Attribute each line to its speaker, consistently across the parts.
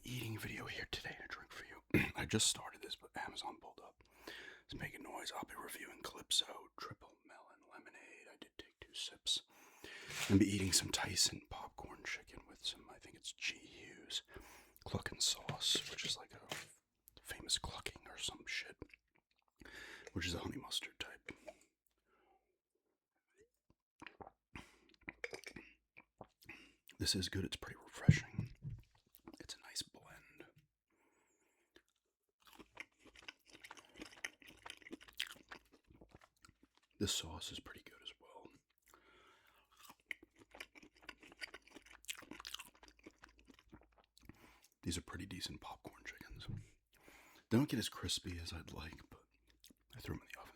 Speaker 1: eating video here today and a drink for you. I just started this, but Amazon pulled up. It's making noise. I'll be reviewing Calypso Triple Melon Lemonade. I did take 2 sips. I'll be eating some Tyson popcorn chicken with some, I think it's G. Hughes clucking sauce, which is like a famous clucking or some shit, which is a honey mustard type. This is good. It's pretty refreshing. It's a nice blend. This sauce is pretty good as well. These are pretty decent popcorn chickens. They don't get as crispy as I'd like, but I threw them in the oven.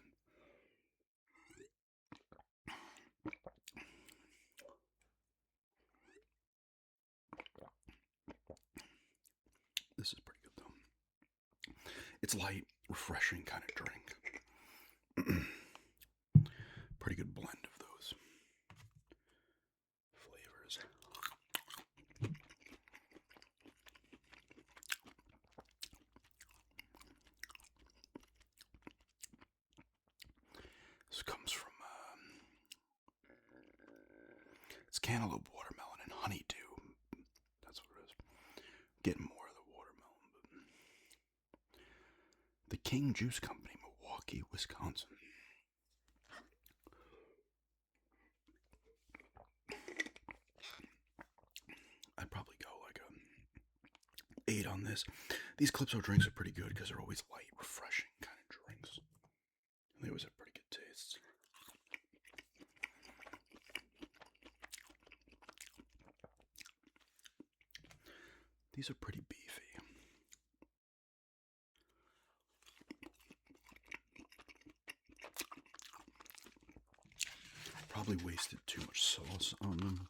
Speaker 1: This is pretty good though. It's light, refreshing kind of drink. Pretty good blend of those flavors. This comes from it's cantaloupe, watermelon, and honeydew. That's what it is. Getting more of the watermelon, but the King Juice Company, Milwaukee, Wisconsin. I'd probably go like a 8 on this. These Calypso drinks are pretty good because they're always light, refreshing kind of drinks. They always have pretty good tastes. These are pretty beefy. Probably wasted too much sauce on them.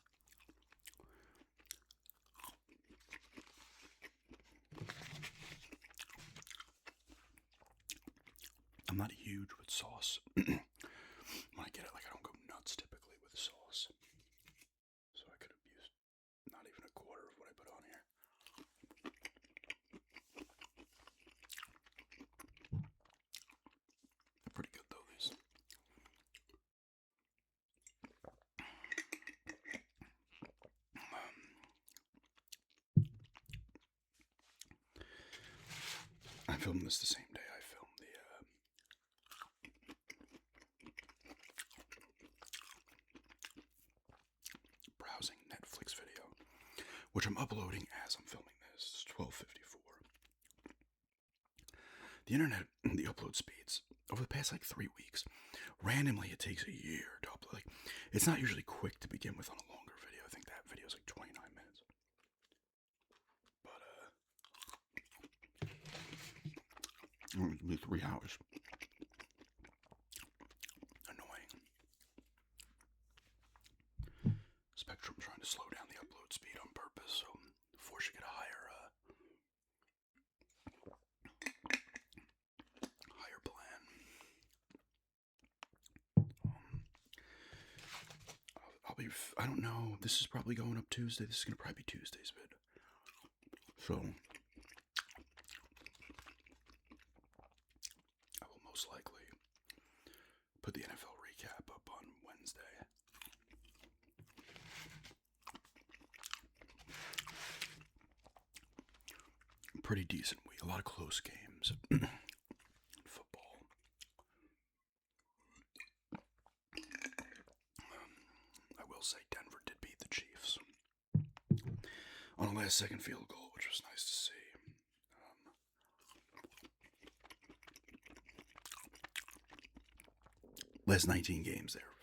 Speaker 1: I'm not huge with sauce. When I get it, like I don't go nuts typically with sauce. So I could have used not even a quarter of what I put on here. They're pretty good though, these. I filmed this the same day I filmed the browsing Netflix video, which I'm uploading as I'm filming this. It's 12:54. The internet, the upload speeds over the past like 3 weeks, randomly it takes a year to upload. Like, it's not usually quick to begin with on a longer video. I think that video is like 29 minutes. But it'll be 3 hours. Annoying. Spectrum trying to slow down the upload speed on purpose, so force you get a higher plan. I don't know. This is probably going up Tuesday. This is gonna probably be Tuesday's vid. So I will most likely put the NFL recap up on Wednesday. Pretty decent week. A lot of close games. Football. I will say Denver did beat the Chiefs on a last-second field goal, which was nice to see. Last 19 games there,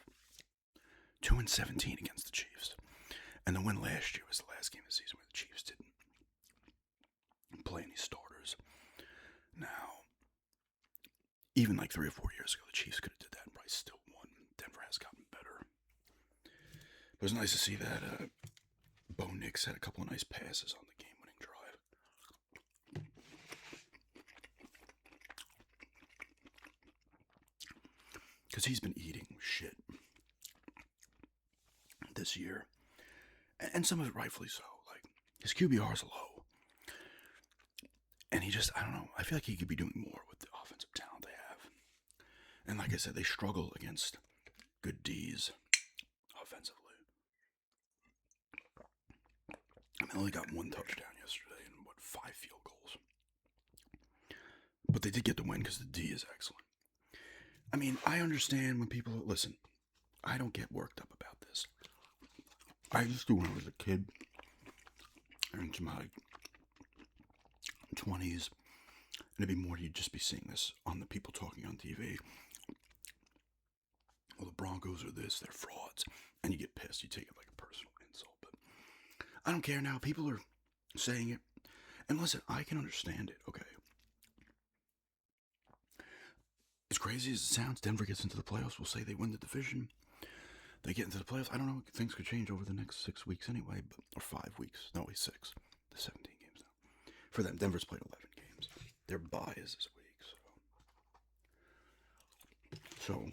Speaker 1: 2-17 against the Chiefs, and the win last year was the last game of the season where the Chiefs didn't play any starters. Now, even like 3 or 4 years ago, the Chiefs could have did that and probably still won. Denver has gotten better. It was nice to see that Bo Nix had a couple of nice passes on the game-winning drive. Because he's been eating shit this year. And some of it rightfully so. Like, his QBR is low. And he just, I don't know, I feel like he could be doing more with the offensive talent they have. And like I said, they struggle against good D's offensively. I mean, they only got one touchdown yesterday and, 5 field goals. But they did get the win because the D is excellent. I mean, I understand when people, listen, I don't get worked up about this. I used to when I was a kid, into my 20s, and it'd be more you'd just be seeing this on the people talking on TV. Well, the Broncos are this, they're frauds. And you get pissed, you take it like a personal insult. But I don't care now. People are saying it. And listen, I can understand it, okay? As crazy as it sounds, Denver gets into the playoffs. We'll say they win the division. They get into the playoffs. I don't know. Things could change over the next 6 weeks anyway, or 5 weeks. No, wait, 6. The 17 games now. For them, Denver's played 11 games. Their bye is this week, so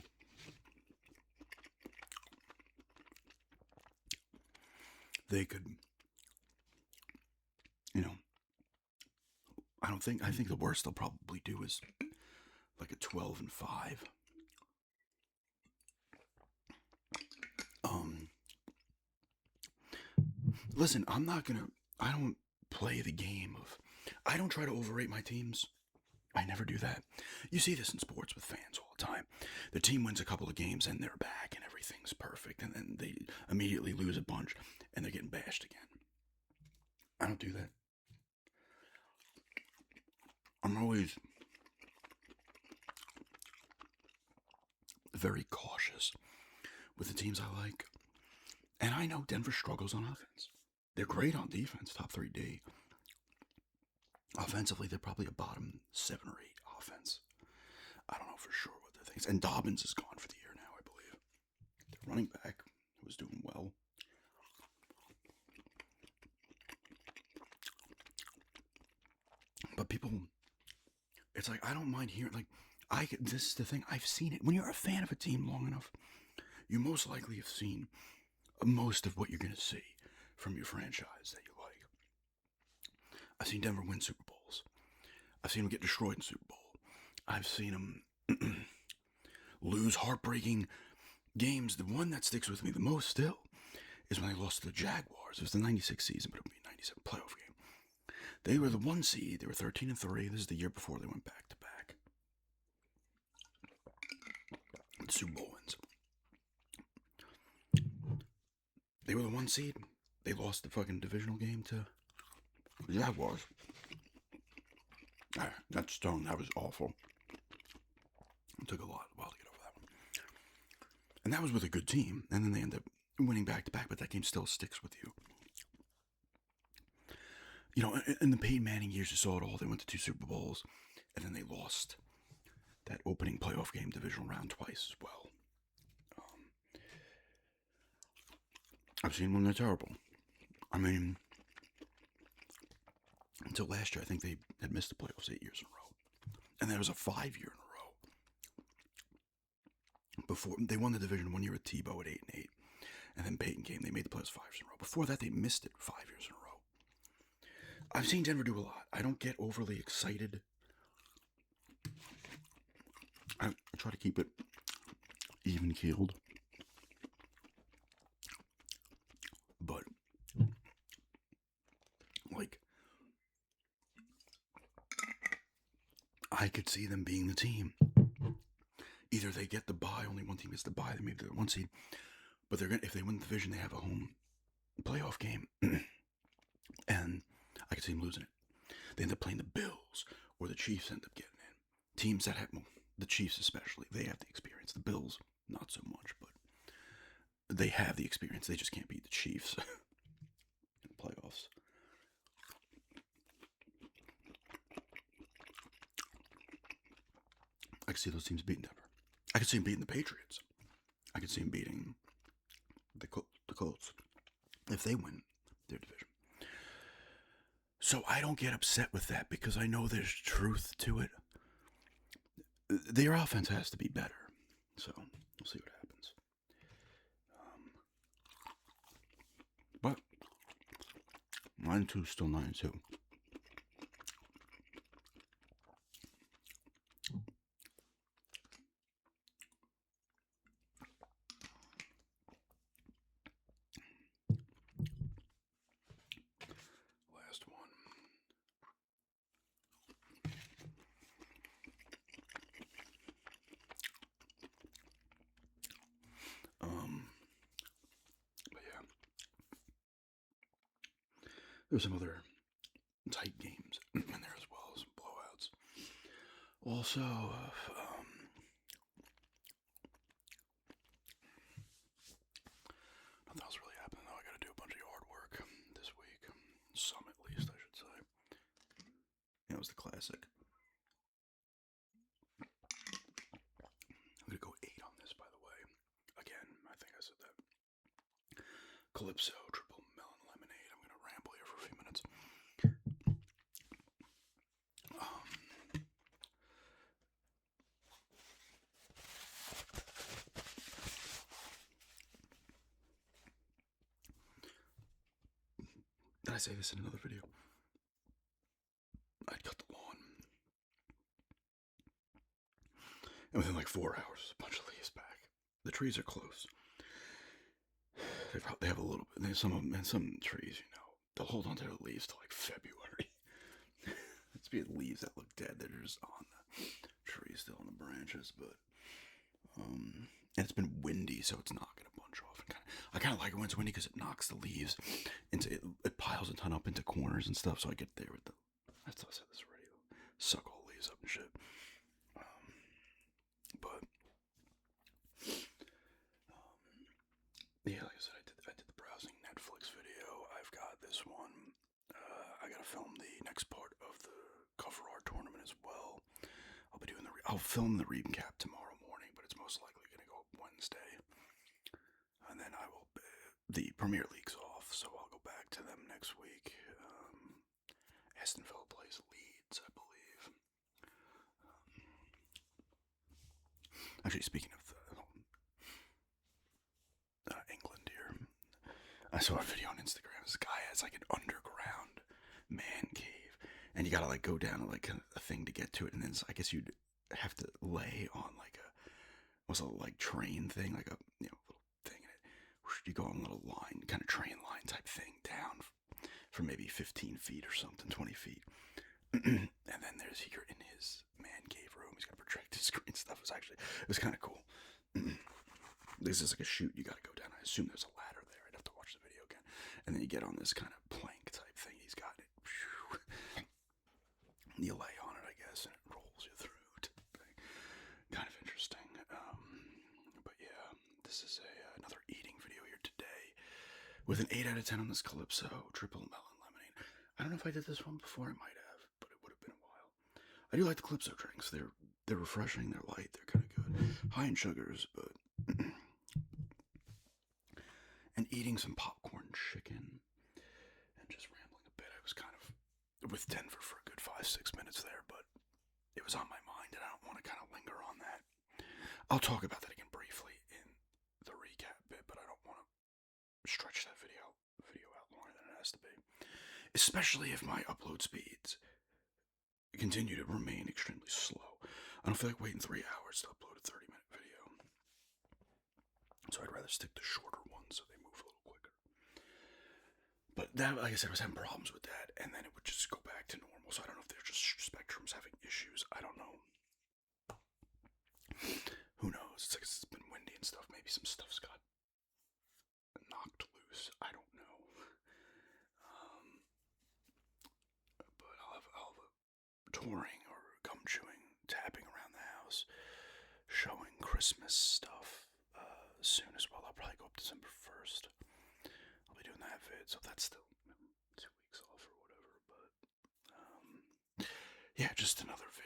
Speaker 1: they could, I think the worst they'll probably do is like a 12-5. Listen, I don't play the game of, I don't try to overrate my teams. I never do that. You see this in sports with fans all the time. The team wins a couple of games and they're back and everything's perfect, and then they immediately lose a bunch and they're getting bashed again. I don't do that. I'm always very cautious with the teams I like. And I know Denver struggles on offense. They're great on defense, top 3D. Offensively, they're probably a bottom 7 or 8 offense. I don't know for sure what their things. And Dobbins is gone for the year now, I believe. Their running back was doing well. But people, it's like I don't mind hearing. This is the thing. I've seen it. When you're a fan of a team long enough, you most likely have seen most of what you're gonna see from your franchise that you like. I've seen Denver win Super Bowls. I've seen them get destroyed in Super Bowl. I've seen them lose heartbreaking games. The one that sticks with me the most still is when they lost to the Jaguars. It was the 96 season, but it would be 97 playoff game. They were the 1 seed. They were 13-3. This is the year before they went back to back. Super Bowl wins. They were the 1 seed. They lost the fucking divisional game to the Jaguars. That stone, that was awful. It took a while to get over that one. And that was with a good team. And then they ended up winning back to back, but that game still sticks with you. In the Peyton Manning years, you saw it all. They went to 2 Super Bowls, and then they lost that opening playoff game, divisional round, twice as well. I've seen when they're terrible. I mean, until last year, I think they had missed the playoffs 8 years in a row. And there was a 5-year in a row. Before they won the division 1 year with Tebow at 8-8. And then Peyton came, they made the playoffs 5 years in a row. Before that, they missed it 5 years in a row. I've seen Denver do a lot. I don't get overly excited. I try to keep it even-keeled. But, I could see them being the team. Either they get the bye, only one team gets the bye, they maybe they're the 1 seed. But if they win the division, they have a home playoff game. And I could see them losing it. They end up playing the Bills, or the Chiefs end up getting in. Teams that have, the Chiefs especially, they have the experience. The Bills, not so much, but they have the experience. They just can't beat the Chiefs in the playoffs. I could see those teams beating Denver. I could see them beating the Patriots. I could see them beating the Colts if they win their division. So I don't get upset with that because I know there's truth to it. Their offense has to be better. So we'll see what happens. But 9-2 still 9-2. There's some other tight games in there as well, some blowouts. Also, nothing else really happening though. I gotta do a bunch of yard work this week. Some at least, I should say. It was the classic. I'm gonna go 8 on this, by the way. Again, I think I said that. Calypso triple melon lemonade. I'm gonna ramble here for a few minutes. Did I say this in another video? I'd cut the lawn, and within like 4 hours, a bunch of leaves back. The trees are close. They have a little bit. There's some of them, and some trees, they'll hold on to their leaves till like February. It's be leaves that look dead. They're just on the trees, still on the branches, but and it's been windy, so it's not gonna bunch off. And I kind of like it when it's windy because it knocks the leaves into it piles a ton up into corners and stuff. So I get there with the. I thought I said this already. Suck all leaves up and shit. But yeah, like I said, I did the browsing Netflix video. I've got this one. I gotta film the next part of the cover art tournament as well. I'll film the recap tomorrow morning, but it's most likely gonna go up Wednesday. And then the Premier League's off, so I'll go back to them next week. Aston Villa plays Leeds, I believe. Actually, speaking of England here, I saw a video on Instagram. This guy has like an underground man cave, and you gotta like go down like a thing to get to it, and then I guess you'd have to lay on like a train thing, like a little thing in it. You go on a little line, kind of train line type thing down for maybe 15 feet or something, 20 feet. And then you're in his man cave room. He's got a projector screen stuff. It was kind of cool. This is like a chute you got to go down. I assume there's a ladder there. I'd have to watch the video again. And then you get on this kind of plank type thing. He's got it. You lay on it, I guess, and it rolls you through. Kind of interesting. But yeah, this is another eating video here today with an 8 out of 10 on this Calypso triple melon lemonade. I don't know if I did this one before. I might have, but it would have been a while. I do like the Calypso drinks. They're refreshing. They're light. They're kind of good. High in sugars, but and eating some popcorn chicken and just rambling a bit. I was kind of with Denver for a good 5-6 minutes there, but it was on my mind, and I don't want to kind of linger on that. I'll talk about that again briefly in the recap bit, but I don't want to stretch that video out longer than it has to be. Especially if my upload speeds continue to remain extremely slow. I don't feel like waiting 3 hours to upload a 30-minute video. So I'd rather stick to shorter ones so they move a little quicker. But that, like I said, I was having problems with that, and then it would just go back to normal. So I don't know if they're just Spectrum's having issues. I don't know. Who knows? It's been windy and stuff. Maybe some stuff's got knocked loose. I don't know. But I'll have a touring or gum chewing, tapping around the house, showing Christmas stuff soon as well. I'll probably go up December 1st. I'll be doing that vid, so that's still 2 weeks off or whatever. But yeah, just another vid.